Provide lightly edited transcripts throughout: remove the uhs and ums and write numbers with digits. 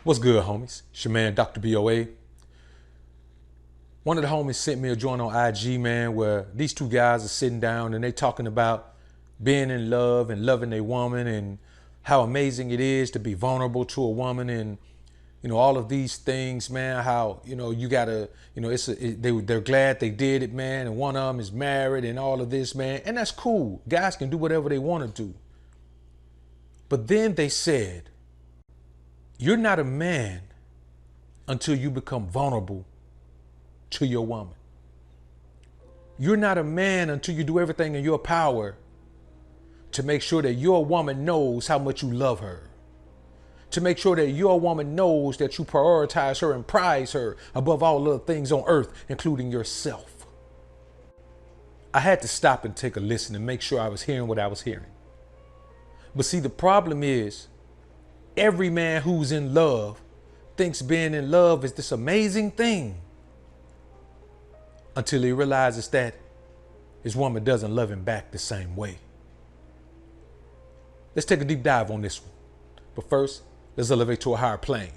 What's good, homies? It's your man, Dr. BOA. One of the homies sent me a joint on IG, man, where these two guys are sitting down and they talking about being in love and loving a woman and how amazing it is to be vulnerable to a woman and, you know, all of these things, man, how, you know, you gotta, you know, they're glad they did it, man, and one of them is married and all of this, man, and that's cool. Guys can do whatever they want to do. But then they said, you're not a man until you become vulnerable to your woman. You're not a man until you do everything in your power to make sure that your woman knows how much you love her. To make sure that your woman knows that you prioritize her and prize her above all other things on earth, including yourself. I had to stop and take a listen and make sure I was hearing what I was hearing. But see, the problem is, every man who's in love thinks being in love is this amazing thing until he realizes that his woman doesn't love him back the same way. Let's take a deep dive on this one. But first, let's elevate to a higher plane.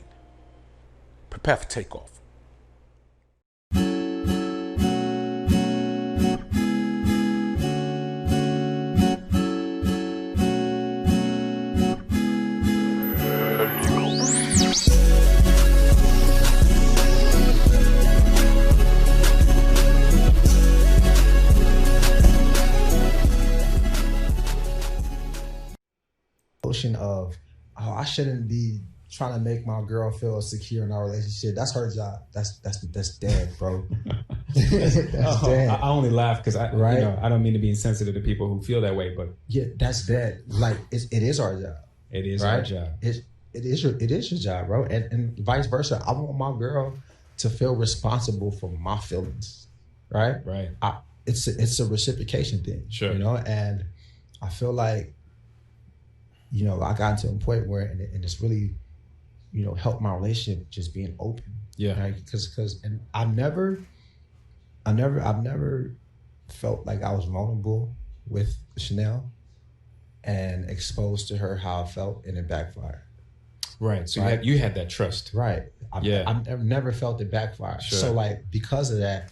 Prepare for takeoff. Of, oh, I shouldn't be trying to make my girl feel secure in our relationship. That's her job. That's dead, bro. That's dead. I only laugh because right? You know, I don't mean to be insensitive to people who feel that way, but yeah, that's dead. Like it is our job. It is right? our job. It is your job, bro. And vice versa. I want my girl to feel responsible for my feelings, right? Right. It's a reciprocation thing, sure. You know, and I feel like, you know, I got to a point where, and it's really, you know, helped my relationship just being open. Yeah. Right? Because I've never felt like I was vulnerable with Chanel and exposed to her how I felt, and it backfired. Right. So right? you had that trust. Right. I've never felt it backfire. Sure. So like, because of that,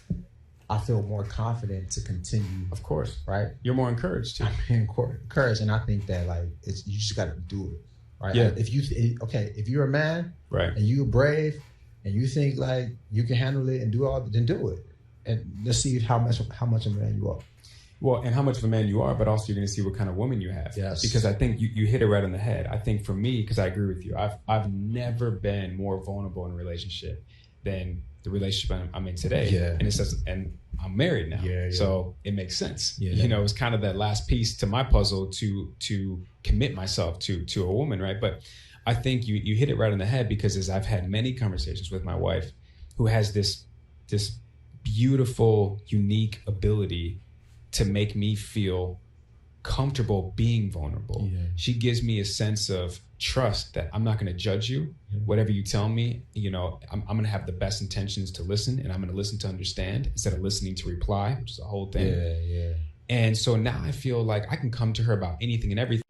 I feel more confident to continue. Of course. Right. You're more encouraged too. I'm encouraged, and I think that like you just got to do it. Right. Yeah. If you're a man, right, and you're brave, and you think like you can handle it and do all, then do it, and let's see how much of a man you are. Well, and how much of a man you are, but also you're going to see what kind of woman you have. Yes. Because I think you hit it right on the head. I think for me, because I agree with you, I've never been more vulnerable in a relationship than the relationship I'm in today. Yeah. And I'm married now. Yeah. So it makes sense. Yeah. You know, it's kind of that last piece to my puzzle to commit myself to a woman, right? But I think you hit it right on the head, because as I've had many conversations with my wife, who has this beautiful, unique ability to make me feel comfortable being vulnerable. Yeah. She gives me a sense of trust that I'm not going to judge you. Whatever you tell me, you know, I'm going to have the best intentions to listen, and I'm going to listen to understand instead of listening to reply, which is a whole thing. Yeah. And so now I feel like I can come to her about anything and everything,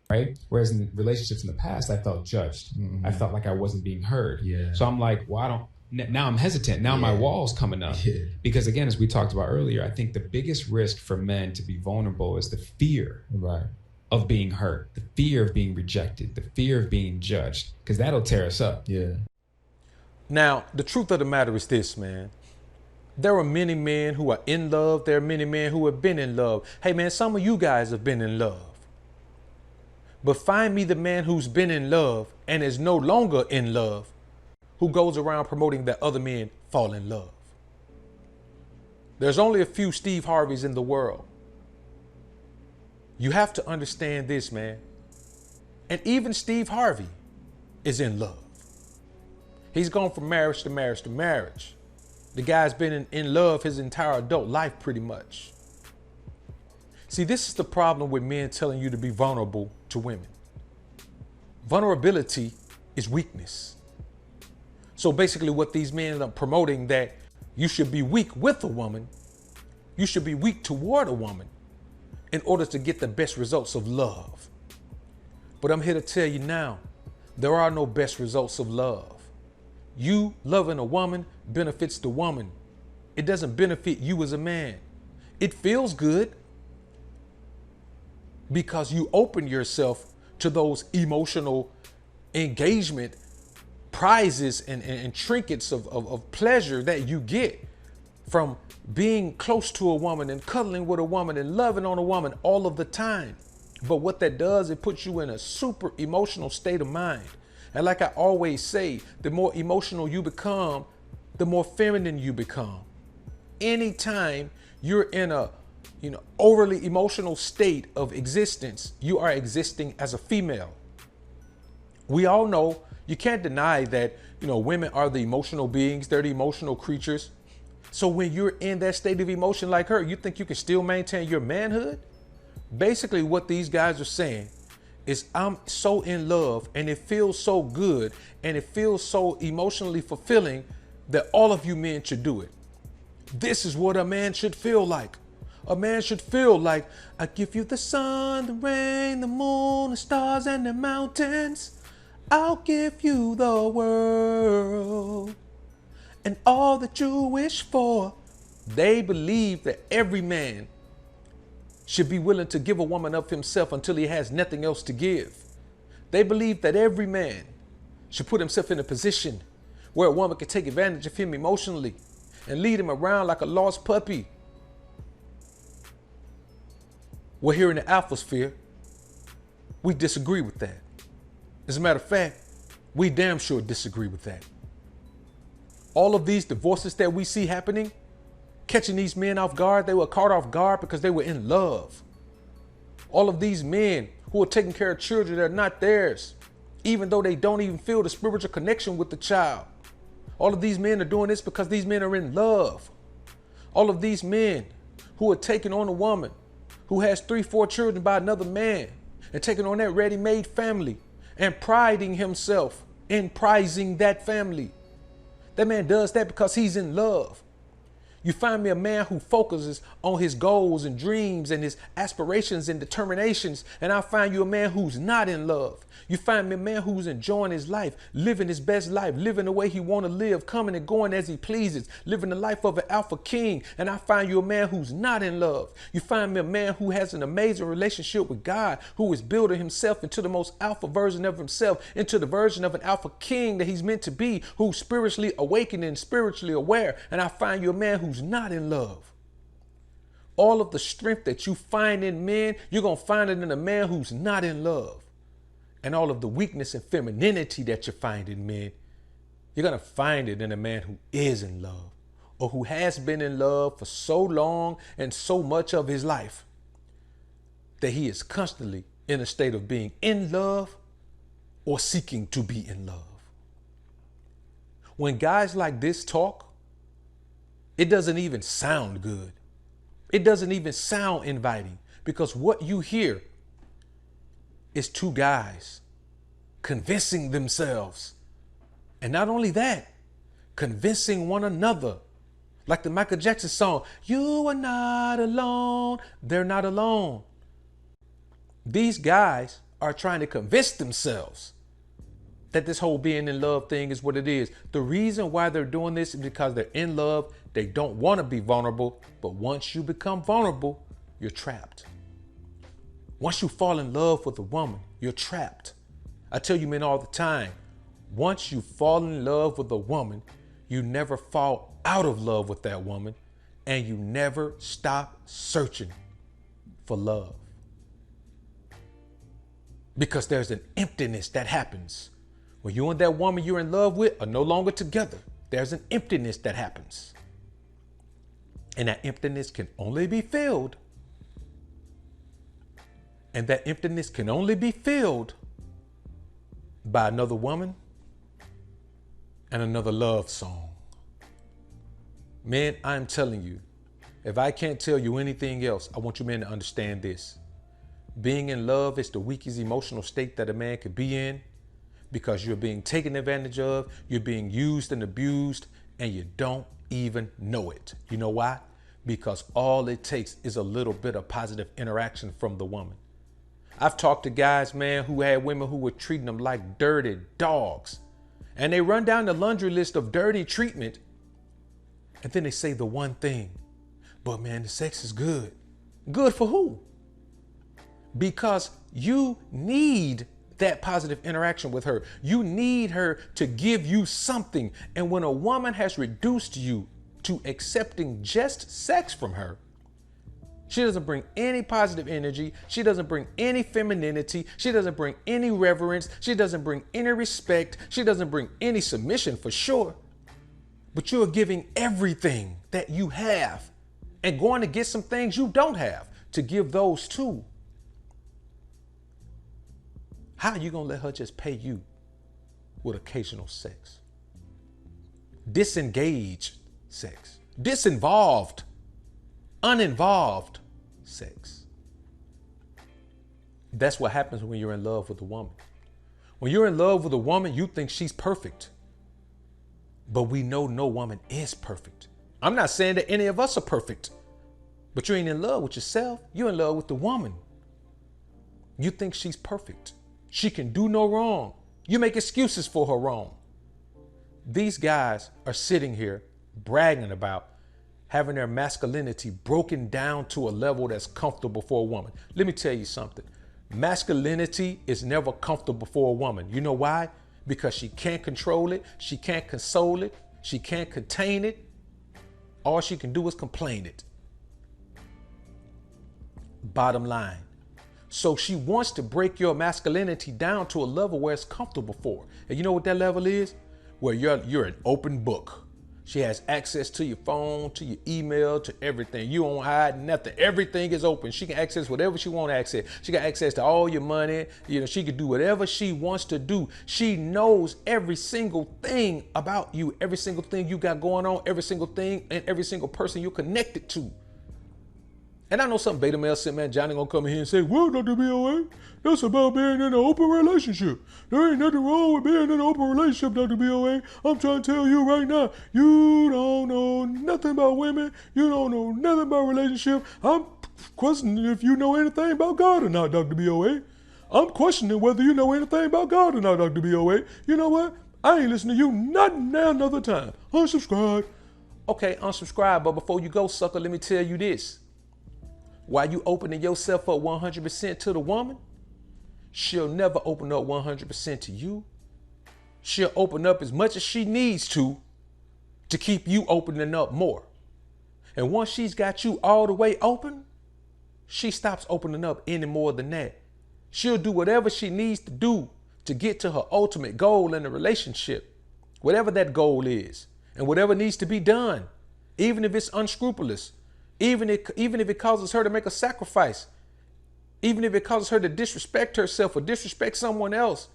right? Whereas in relationships in the past, I felt judged. Mm-hmm. I felt like I wasn't being heard. Yeah. So I'm like, well, now I'm hesitant. Now my wall's coming up. Yeah. Because again, as we talked about earlier, I think the biggest risk for men to be vulnerable is the fear of being hurt, the fear of being rejected, the fear of being judged, because that'll tear us up. Yeah. Now, the truth of the matter is this, man. There are many men who are in love. There are many men who have been in love. Hey, man, some of you guys have been in love. But find me the man who's been in love and is no longer in love, who goes around promoting that other men fall in love. There's only a few Steve Harveys in the world. You have to understand this, man. And even Steve Harvey is in love. He's gone from marriage to marriage to marriage. The guy's been in love his entire adult life, pretty much. See, this is the problem with men telling you to be vulnerable to women. Vulnerability is weakness. So basically what these men are promoting, that you should be weak with a woman, you should be weak toward a woman in order to get the best results of love. But I'm here to tell you now, There are no best results of love. You loving a woman benefits the woman. It doesn't benefit you as a man. It feels good because you open yourself to those emotional engagement prizes and trinkets of pleasure that you get from being close to a woman and cuddling with a woman and loving on a woman all of the time. But what that does, it puts you in a super emotional state of mind. And like I always say, the more emotional you become, the more feminine you become. Anytime you're in a overly emotional state of existence, you are existing as a female. We all know, you can't deny that, women are the emotional beings. They're the emotional creatures. So when you're in that state of emotion like her, you think you can still maintain your manhood? Basically, what these guys are saying is, I'm so in love and it feels so good and it feels so emotionally fulfilling that all of you men should do it. This is what a man should feel like. A man should feel like, I give you the sun, the rain, the moon, the stars, and the mountains. I'll give you the world and all that you wish for. They believe that every man should be willing to give a woman of himself until he has nothing else to give. They believe that every man should put himself in a position where a woman can take advantage of him emotionally and lead him around like a lost puppy. Well, here in the alphasphere, we disagree with that. As a matter of fact, we damn sure disagree with that. All of these divorces that we see happening, catching these men off guard, they were caught off guard because they were in love. All of these men who are taking care of children that are not theirs, even though they don't even feel the spiritual connection with the child. All of these men are doing this because these men are in love. All of these men who are taking on a woman who has 3-4 children by another man and taking on that ready-made family and priding himself in prizing that family. That man does that because he's in love. You find me a man who focuses on his goals and dreams and his aspirations and determinations, and I'll find you a man who's not in love. You find me a man who's enjoying his life, living his best life, living the way he want to live, coming and going as he pleases, living the life of an alpha king, and I find you a man who's not in love. You find me a man who has an amazing relationship with God, who is building himself into the most alpha version of himself, into the version of an alpha king that he's meant to be, who's spiritually awakened and spiritually aware, and I find you a man who's not in love. All of the strength that you find in men, you're going to find it in a man who's not in love. And all of the weakness and femininity that you find in men, you're going to find it in a man who is in love, or who has been in love for so long and so much of his life that he is constantly in a state of being in love or seeking to be in love. When guys like this talk, it doesn't even sound good. It doesn't even sound inviting, because what you hear is two guys convincing themselves. And not only that, convincing one another. Like the Michael Jackson song, "You are not alone." They're not alone. These guys are trying to convince themselves that this whole being in love thing is what it is. The reason why they're doing this is because they're in love. They don't want to be vulnerable, but once you become vulnerable, you're trapped. Once you fall in love with a woman, you're trapped. I tell you men all the time, once you fall in love with a woman, you never fall out of love with that woman, and you never stop searching for love. Because there's an emptiness that happens. When you and that woman you're in love with are no longer together, there's an emptiness that happens. And that emptiness can only be filled. And that emptiness can only be filled by another woman and another love song. Men, I'm telling you, if I can't tell you anything else, I want you men to understand this. Being in love is the weakest emotional state that a man could be in, because you're being taken advantage of, you're being used and abused, and you don't even know it. You know why? Because all it takes is a little bit of positive interaction from the woman. I've talked to guys, man, who had women who were treating them like dirty dogs. And they run down the laundry list of dirty treatment. And then they say the one thing, but man, the sex is good. Good for who? Because you need that positive interaction with her. You need her to give you something. And when a woman has reduced you to accepting just sex from her, she doesn't bring any positive energy. She doesn't bring any femininity. She doesn't bring any reverence. She doesn't bring any respect. She doesn't bring any submission for sure. But you're giving everything that you have and going to get some things you don't have to give those to. How are you going to let her just pay you with occasional sex? Disengaged sex. Disinvolved. Uninvolved sex. That's what happens when you're in love with a woman. When you're in love with a woman, you think she's perfect. But we know no woman is perfect. I'm not saying that any of us are perfect, but you ain't in love with yourself. You're in love with the woman. You think she's perfect. She can do no wrong. You make excuses for her wrong. These guys are sitting here bragging about having their masculinity broken down to a level that's comfortable for a woman. Let me tell you something. Masculinity is never comfortable for a woman. You know why? Because she can't control it. She can't console it. She can't contain it. All she can do is complain it. Bottom line. So she wants to break your masculinity down to a level where it's comfortable for her. And you know what that level is? Where you're an open book. She has access to your phone, to your email, to everything. You don't hide nothing. Everything is open. She can access whatever she wants to access. She got access to all your money. You know, she can do whatever she wants to do. She knows every single thing about you, every single thing you got going on, every single thing and every single person you're connected to. And I know some beta male said, man, Johnny gonna come in here and say, well, Dr. BOA, that's about being in an open relationship. There ain't nothing wrong with being in an open relationship, Dr. BOA. I'm trying to tell you right now, you don't know nothing about women. You don't know nothing about relationship. I'm questioning if you know anything about God or not, Dr. BOA. I'm questioning whether you know anything about God or not, Dr. BOA. You know what? I ain't listening to you not now another time. Unsubscribe. Okay, unsubscribe, but before you go, sucker, let me tell you this. While you opening yourself up 100% to the woman, she'll never open up 100% to you. She'll open up as much as she needs to keep you opening up more. And once she's got you all the way open, she stops opening up any more than that. She'll do whatever she needs to do to get to her ultimate goal in the relationship, whatever that goal is, and whatever needs to be done, even if it's unscrupulous. Even if it causes her to make a sacrifice, even if it causes her to disrespect herself or disrespect someone else,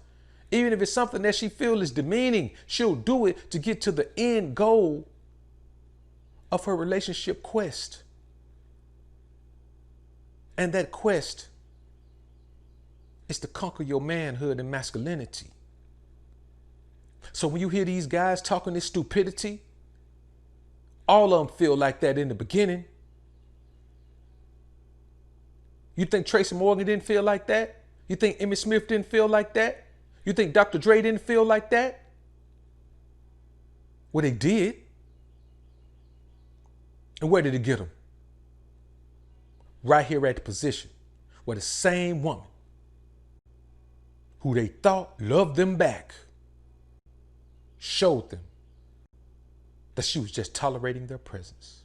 even if it's something that she feels is demeaning, she'll do it to get to the end goal of her relationship quest. And that quest is to conquer your manhood and masculinity. So when you hear these guys talking this stupidity, all of them feel like that in the beginning. You think Tracy Morgan didn't feel like that? You think Emmitt Smith didn't feel like that? You think Dr. Dre didn't feel like that? Well, they did. And where did it get them? Right here at the position where the same woman who they thought loved them back showed them that she was just tolerating their presence.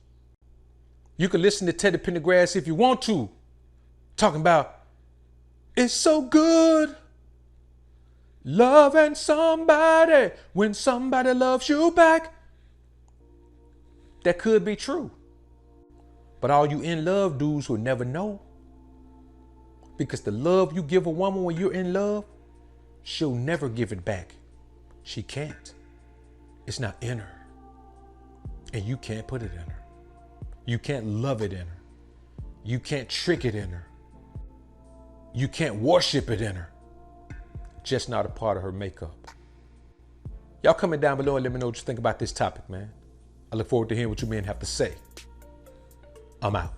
You can listen to Teddy Pendergrass if you want to, talking about, it's so good loving somebody when somebody loves you back. That could be true. But all you in love dudes will never know. Because the love you give a woman when you're in love, she'll never give it back. She can't. It's not in her. And you can't put it in her. You can't love it in her. You can't trick it in her. You can't worship it in her. Just not a part of her makeup. Y'all comment down below and let me know what you think about this topic, man. I look forward to hearing what you men have to say. I'm out.